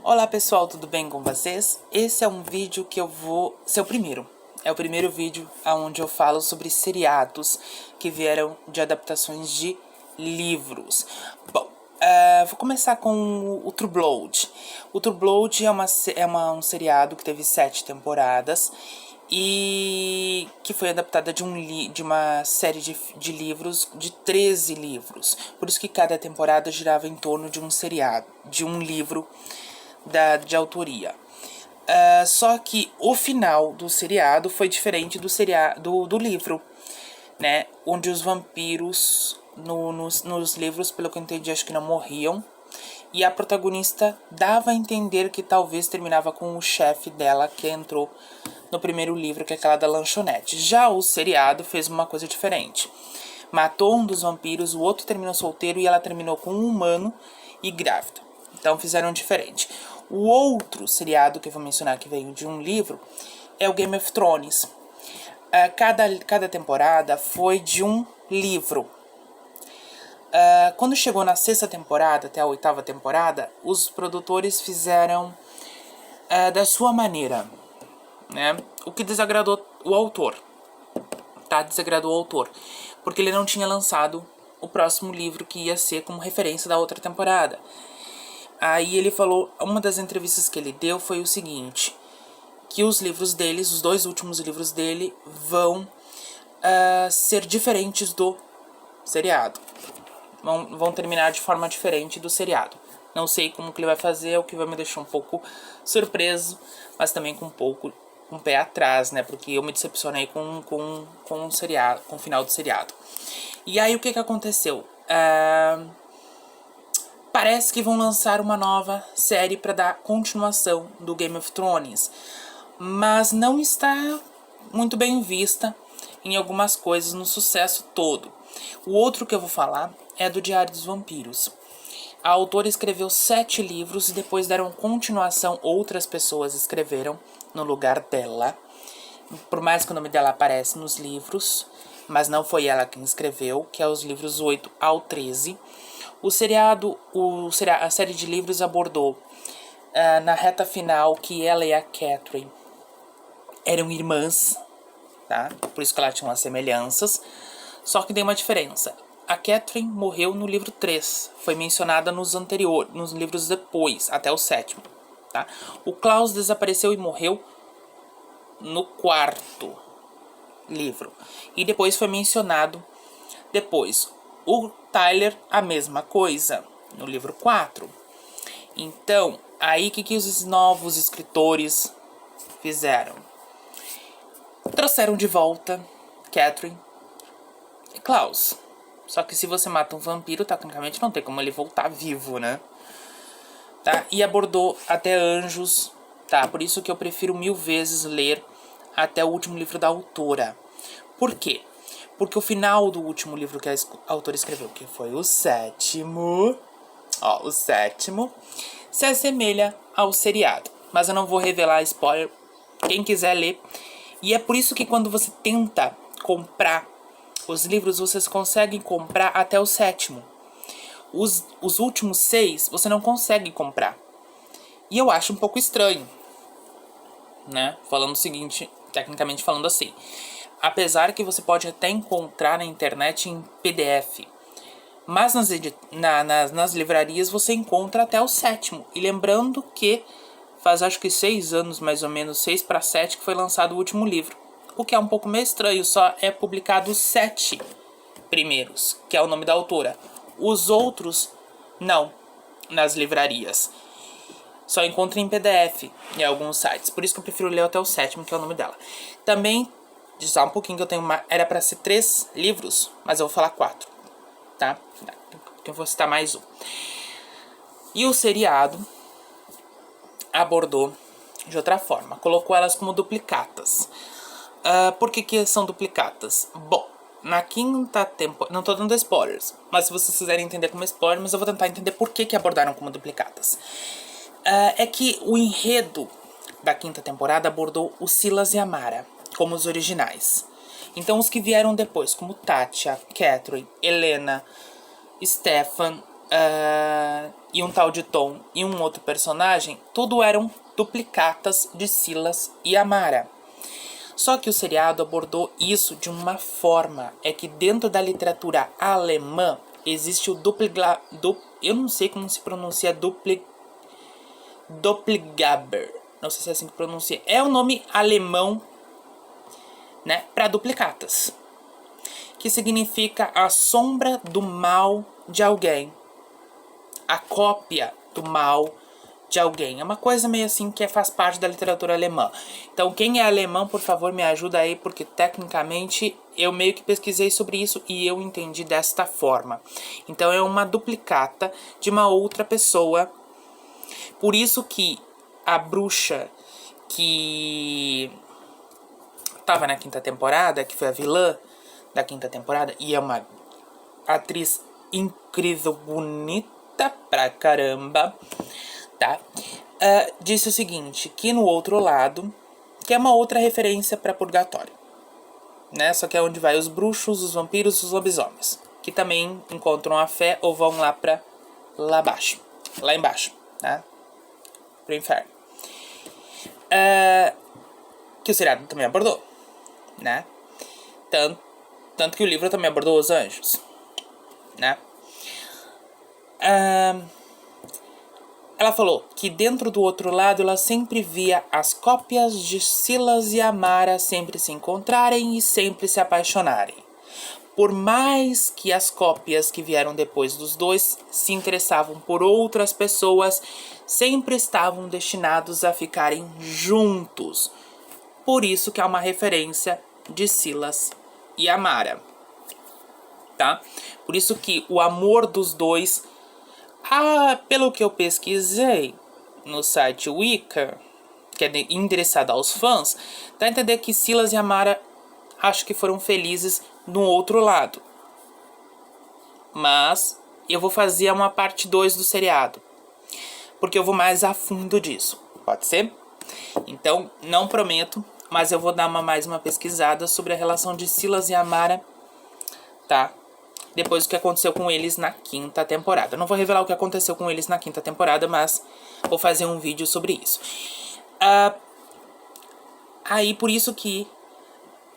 Olá pessoal, tudo bem com vocês? Esse é um vídeo que eu vou... Esse é o primeiro. É o primeiro vídeo onde eu falo sobre seriados que vieram de adaptações de livros. Bom, vou começar com o True Blood. O True Blood é um seriado que teve 7 temporadas e que foi adaptada de uma série de livros, de 13 livros. Por isso que cada temporada girava em torno de um seriado, de um livro de autoria. Só que o final do seriado foi diferente do livro, né? Onde os vampiros nos livros, pelo que eu entendi, acho que não morriam. E a protagonista dava a entender que talvez terminava com o chefe dela, que entrou no primeiro livro, que é aquela da lanchonete. Já o seriado fez uma coisa diferente. Matou um dos vampiros, o outro terminou solteiro e ela terminou com um humano e grávida. Então fizeram diferente. O outro seriado que eu vou mencionar que veio de um livro é o Game of Thrones. Cada temporada foi de um livro. Quando chegou na 6ª temporada, até a 8ª temporada, os produtores fizeram da sua maneira, né? O que desagradou o autor. Desagradou o autor. Porque ele não tinha lançado o próximo livro que ia ser como referência da outra temporada. Aí ele falou, uma das entrevistas que ele deu foi o seguinte, que os livros deles, os 2 últimos livros dele, vão ser diferentes do seriado. Vão terminar de forma diferente do seriado. Não sei como que ele vai fazer, o que vai me deixar um pouco surpreso, mas também com um pé atrás, né? Porque eu me decepcionei com o seriado, com o final do seriado. E aí o que aconteceu? Parece que vão lançar uma nova série para dar continuação do Game of Thrones. Mas não está muito bem vista em algumas coisas no sucesso todo. O outro que eu vou falar é do Diário dos Vampiros. A autora escreveu 7 livros e depois deram continuação. Outras pessoas escreveram no lugar dela. Por mais que o nome dela aparece nos livros, mas não foi ela quem escreveu, que é os livros 8 ao 13. A série de livros abordou na reta final que ela e a Catherine eram irmãs, tá? Por isso que ela tinha umas semelhanças. Só que tem uma diferença. A Catherine morreu no livro 3. Foi mencionada nos livros depois, até o 7º, tá? O Klaus desapareceu e morreu no 4º livro. E depois foi mencionado depois. O Tyler, a mesma coisa, no livro 4. Então, aí o que os novos escritores fizeram? Trouxeram de volta Catherine e Klaus. Só que se você mata um vampiro, tecnicamente não tem como ele voltar vivo, né? Tá? E abordou até anjos, tá? Por isso que eu prefiro 1000 vezes ler até o último livro da autora. Por quê? Porque o final do último livro que a autora escreveu, que foi o 7º, o 7º, se assemelha ao seriado. Mas eu não vou revelar spoiler, quem quiser ler. E é por isso que quando você tenta comprar os livros, vocês conseguem comprar até o 7º. Os últimos 6, você não consegue comprar. E eu acho um pouco estranho, né? Falando o seguinte, tecnicamente falando assim. Apesar que você pode até encontrar na internet em PDF. Mas nas livrarias você encontra até o 7º. E lembrando que faz acho que 6 anos, mais ou menos, 6 para 7, que foi lançado o último livro. O que é um pouco meio estranho, só é publicado os 7 primeiros, que é o nome da autora. Os outros, não, nas livrarias. Só encontra em PDF em alguns sites. Por isso que eu prefiro ler até o 7º, que é o nome dela. Também, só um pouquinho que eu tenho era pra ser 3 livros, mas eu vou falar 4, tá? Eu vou citar mais um. E o seriado abordou de outra forma. Colocou elas como duplicatas. Por que são duplicatas? Bom, na 5ª temporada... Não tô dando spoilers, mas se vocês quiserem entender como spoiler, mas eu vou tentar entender por que abordaram como duplicatas. É que o enredo da 5ª temporada abordou o Silas e a Mara como os originais. Então os que vieram depois, como Tátia, Catherine, Helena, Stefan e um tal de Tom e um outro personagem, tudo eram duplicatas de Silas e Amara. Só que o seriado abordou isso de uma forma, é que dentro da literatura alemã existe o eu não sei como se pronuncia Doppelganger. Não sei se é assim que pronuncia. É um nome alemão, né, para duplicatas, que significa a sombra do mal de alguém, a cópia do mal de alguém. É uma coisa meio assim que faz parte da literatura alemã. Então, quem é alemão, por favor, me ajuda aí, porque tecnicamente eu meio que pesquisei sobre isso e eu entendi desta forma. Então, é uma duplicata de uma outra pessoa. Por isso que a bruxa que tava na quinta temporada, que foi a vilã da quinta temporada, e é uma atriz incrível, bonita pra caramba, tá? Disse o seguinte, que no outro lado, que é uma outra referência pra purgatório, né? Só que é onde vai os bruxos, os vampiros e os lobisomens, que também encontram a fé ou vão lá pra lá embaixo, né? Pro inferno. Que o seriado também abordou, né? Tanto que o livro também abordou os anjos, né? Ela falou que dentro do outro lado ela sempre via as cópias de Silas e Amara sempre se encontrarem e sempre se apaixonarem. Por mais que as cópias que vieram depois dos dois se interessavam por outras pessoas, sempre estavam destinados a ficarem juntos. Por isso que é uma referência de Silas e Amara, tá? Por isso que o amor dos dois, pelo que eu pesquisei no site Wicca, que é endereçado aos fãs, dá a entender que Silas e Amara acho que foram felizes no outro lado. Mas eu vou fazer uma parte 2 do seriado, porque eu vou mais a fundo disso. Pode ser? Então, não prometo, mas eu vou dar mais uma pesquisada sobre a relação de Silas e Amara, tá? Depois do que aconteceu com eles na quinta temporada. Eu não vou revelar o que aconteceu com eles na quinta temporada, mas vou fazer um vídeo sobre isso. Aí, por isso que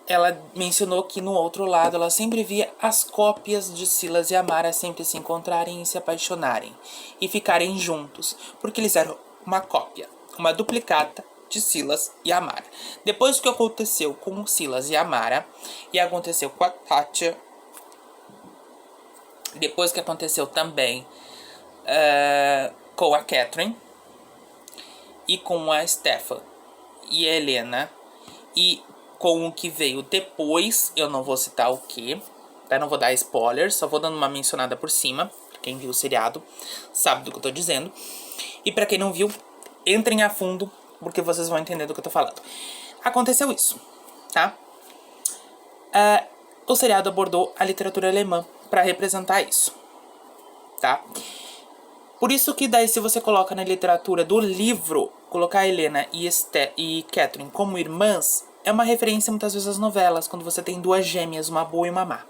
ela mencionou que no outro lado ela sempre via as cópias de Silas e Amara sempre se encontrarem e se apaixonarem e ficarem juntos, porque eles eram uma cópia, uma duplicata de Silas e Amara. Depois do que aconteceu com Silas e Amara, e aconteceu com a Katja, depois que aconteceu também com a Catherine, e com a Stefan e a Helena, e com o que veio depois, eu não vou citar o que, tá? Não vou dar spoilers, só vou dando uma mencionada por cima. Quem viu o seriado sabe do que eu tô dizendo. E pra quem não viu, entrem a fundo, porque vocês vão entender do que eu tô falando. Aconteceu isso, tá? O seriado abordou a literatura alemã pra representar isso, tá? Por isso que daí, se você coloca na literatura do livro, colocar a Helena e Catherine como irmãs, é uma referência muitas vezes às novelas, quando você tem duas gêmeas, uma boa e uma má.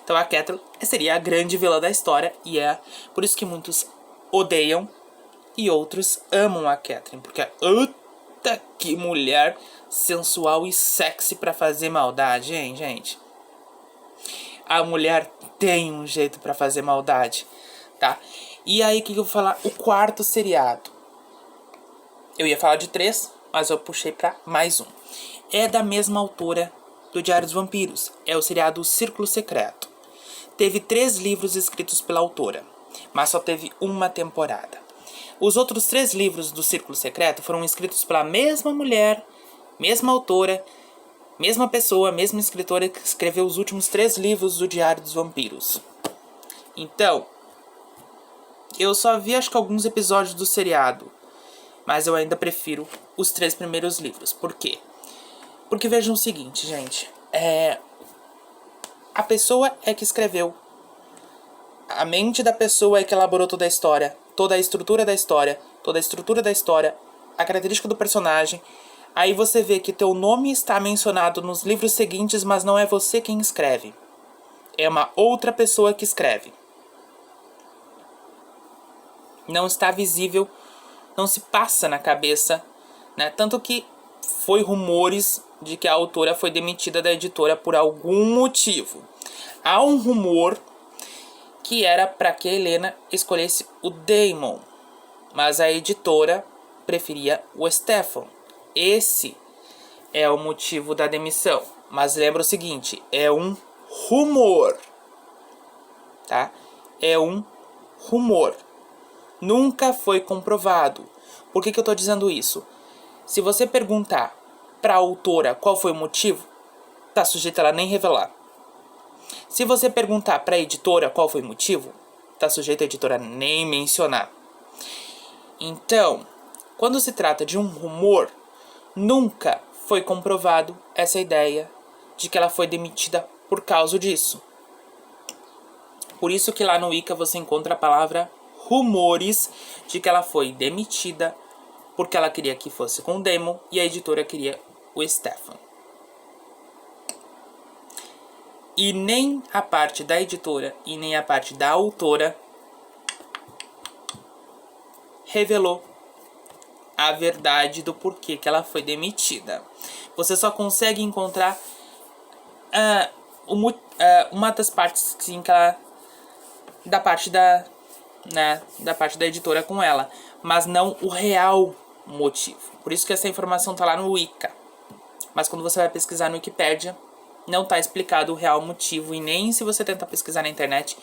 Então a Catherine seria a grande vilã da história, e é por isso que muitos odeiam e outros amam a Catherine, porque puta que mulher sensual e sexy pra fazer maldade, hein, gente? A mulher tem um jeito pra fazer maldade, tá? E aí, o que eu vou falar? O quarto seriado. Eu ia falar de 3, mas eu puxei pra mais um. É da mesma autora do Diário dos Vampiros. É o seriado Círculo Secreto. Teve 3 livros escritos pela autora, mas só teve uma temporada. Os outros 3 livros do Círculo Secreto foram escritos pela mesma mulher, mesma autora, mesma pessoa, mesma escritora que escreveu os últimos 3 livros do Diário dos Vampiros. Então, eu só vi acho que alguns episódios do seriado, mas eu ainda prefiro os 3 primeiros livros. Por quê? Porque vejam o seguinte, gente. A pessoa é que escreveu. A mente da pessoa é que elaborou toda a história. Toda a estrutura da história. Toda a estrutura da história. A característica do personagem. Aí você vê que teu nome está mencionado nos livros seguintes, mas não é você quem escreve. É uma outra pessoa que escreve. não está visível, não se passa na cabeça, né? Tanto que foi rumores de que a autora foi demitida da editora por algum motivo. Há um rumor que era para que a Helena escolhesse o Damon, mas a editora preferia o Stefan. Esse é o motivo da demissão. Mas lembra o seguinte, é um rumor, tá? É um rumor. Nunca foi comprovado. Por que eu tô dizendo isso? Se você perguntar pra autora qual foi o motivo, tá sujeito a ela nem revelar. Se você perguntar pra editora qual foi o motivo, tá sujeito a editora nem mencionar. Então, quando se trata de um rumor, nunca foi comprovado essa ideia de que ela foi demitida por causa disso. Por isso que lá no Wicca você encontra a palavra rumores de que ela foi demitida porque ela queria que fosse com o Damon e a editora queria o Stefan. E nem a parte da editora e nem a parte da autora revelou a verdade do porquê que ela foi demitida. Você só consegue encontrar uma das partes sim, que ela, da parte da parte da editora com ela, mas não o real motivo. Por isso que essa informação tá lá no Wicca. Mas quando você vai pesquisar no Wikipedia, não tá explicado o real motivo, e nem se você tentar pesquisar na internet.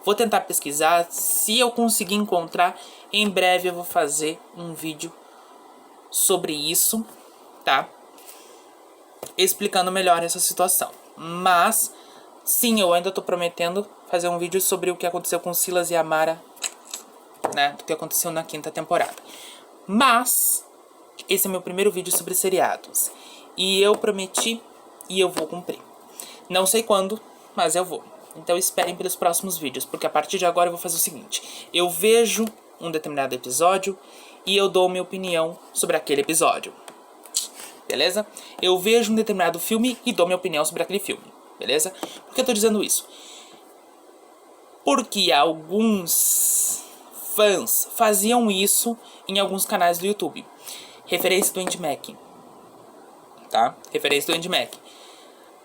Vou tentar pesquisar, se eu conseguir encontrar, em breve eu vou fazer um vídeo sobre isso, tá? Explicando melhor essa situação. Mas, sim, eu ainda tô prometendo fazer um vídeo sobre o que aconteceu com Silas e Amara, né? Do que aconteceu na 5ª temporada. Mas, esse é meu primeiro vídeo sobre seriados. E eu prometi e eu vou cumprir. Não sei quando, mas eu vou. Então esperem pelos próximos vídeos, porque a partir de agora eu vou fazer o seguinte. Eu vejo um determinado episódio e eu dou minha opinião sobre aquele episódio. Beleza? Eu vejo um determinado filme e dou minha opinião sobre aquele filme. Beleza? Por que eu tô dizendo isso? Porque alguns fãs faziam isso em alguns canais do YouTube. Referência do Andy Mack. Tá? Referência do Andy Mack.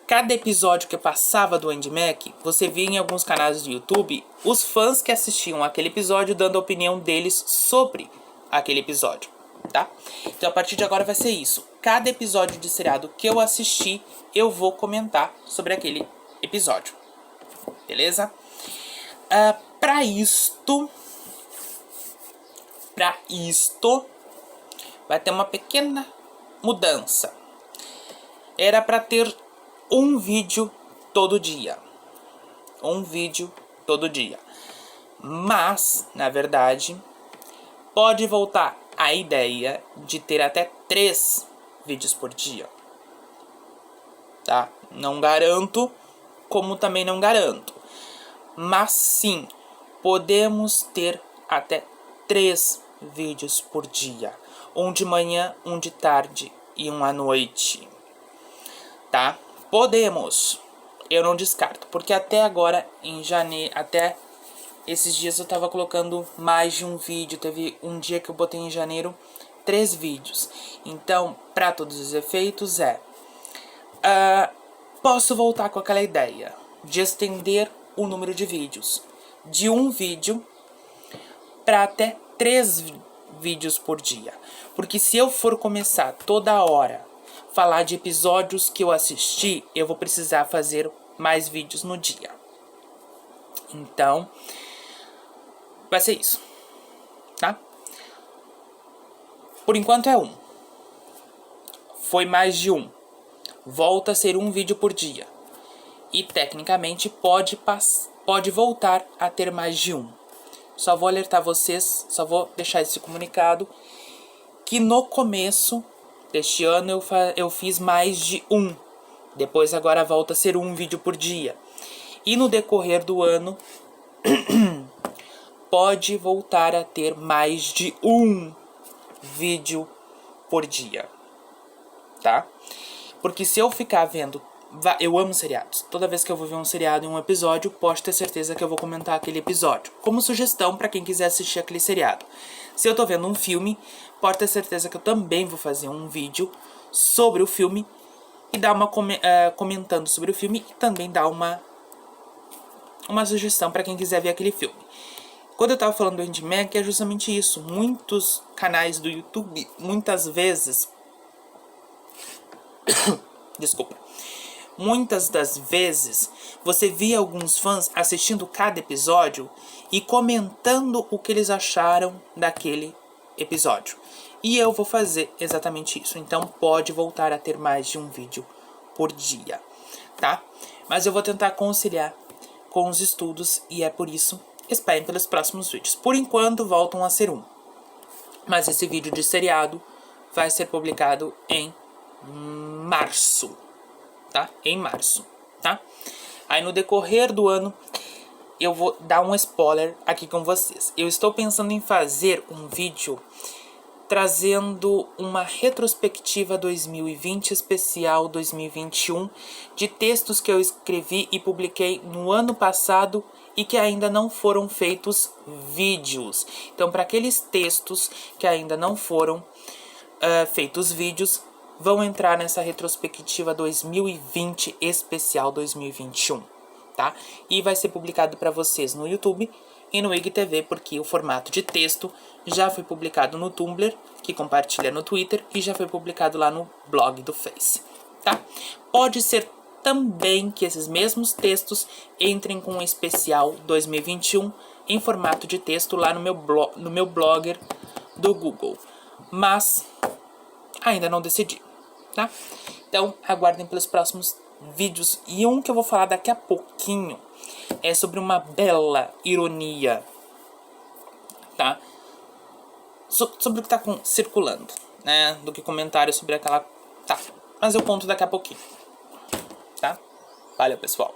Cada episódio que passava do Andy Mack, você via em alguns canais do YouTube os fãs que assistiam aquele episódio dando a opinião deles sobre aquele episódio, tá? Então a partir de agora vai ser isso. Cada episódio de seriado que eu assistir, eu vou comentar sobre aquele episódio. Beleza? Pra isto, vai ter uma pequena mudança. Era pra ter um vídeo todo dia. Mas, na verdade, pode voltar a ideia de ter até 3 vídeos por dia. Tá? Não garanto, como também não garanto. Mas sim, podemos ter até 3 vídeos por dia. Um de manhã, um de tarde e um à noite. Tá? Podemos. Eu não descarto. Porque até agora, em janeiro, até esses dias eu tava colocando mais de um vídeo. Teve um dia que eu botei em janeiro 3 vídeos. Então, pra todos os efeitos posso voltar com aquela ideia de estender o número de vídeos. De um vídeo pra até 3 vídeos por dia. Porque se eu for começar toda hora falar de episódios que eu assisti, eu vou precisar fazer mais vídeos no dia. Então, vai ser isso, tá? Por enquanto é 1. Foi mais de 1. Volta a ser um vídeo por dia. E tecnicamente pode voltar a ter mais de 1. Só vou alertar vocês, só vou deixar esse comunicado, que no começo deste ano eu fiz mais de 1. Depois agora volta a ser um vídeo por dia. E no decorrer do ano, pode voltar a ter mais de 1 vídeo por dia. Tá? Porque se eu ficar vendo Eu amo seriados. Toda vez que eu vou ver um seriado em um episódio, pode ter certeza que eu vou comentar aquele episódio. Como sugestão para quem quiser assistir aquele seriado. Se eu tô vendo um filme, pode ter certeza que eu também vou fazer um vídeo sobre o filme e dar uma comentando sobre o filme e também dar uma sugestão para quem quiser ver aquele filme. Quando eu tava falando do Andy Mac, é justamente isso. Muitos canais do YouTube, muitas vezes... Desculpa. Muitas das vezes, você via alguns fãs assistindo cada episódio e comentando o que eles acharam daquele episódio. E eu vou fazer exatamente isso. Então pode voltar a ter mais de um vídeo por dia, tá? Mas eu vou tentar conciliar com os estudos e é por isso, esperem pelos próximos vídeos. Por enquanto, voltam a ser um. Mas esse vídeo de seriado vai ser publicado em março. Tá? Em março, tá? Aí no decorrer do ano, eu vou dar um spoiler aqui com vocês. Eu estou pensando em fazer um vídeo trazendo uma retrospectiva 2020 especial 2021 de textos que eu escrevi e publiquei no ano passado e que ainda não foram feitos vídeos. Então, para aqueles textos que ainda não foram feitos vídeos, vão entrar nessa retrospectiva 2020 especial 2021, tá? E vai ser publicado para vocês no YouTube e no IGTV, porque o formato de texto já foi publicado no Tumblr, que compartilha no Twitter, e já foi publicado lá no blog do Face, tá? Pode ser também que esses mesmos textos entrem com um especial 2021 em formato de texto lá no meu blogger do Google, mas ainda não decidi, tá? Então, aguardem pelos próximos vídeos. E um que eu vou falar daqui a pouquinho é sobre uma bela ironia, tá? Sobre o que tá circulando, né? Do que comentários sobre aquela... Tá, mas eu conto daqui a pouquinho, tá? Valeu, pessoal.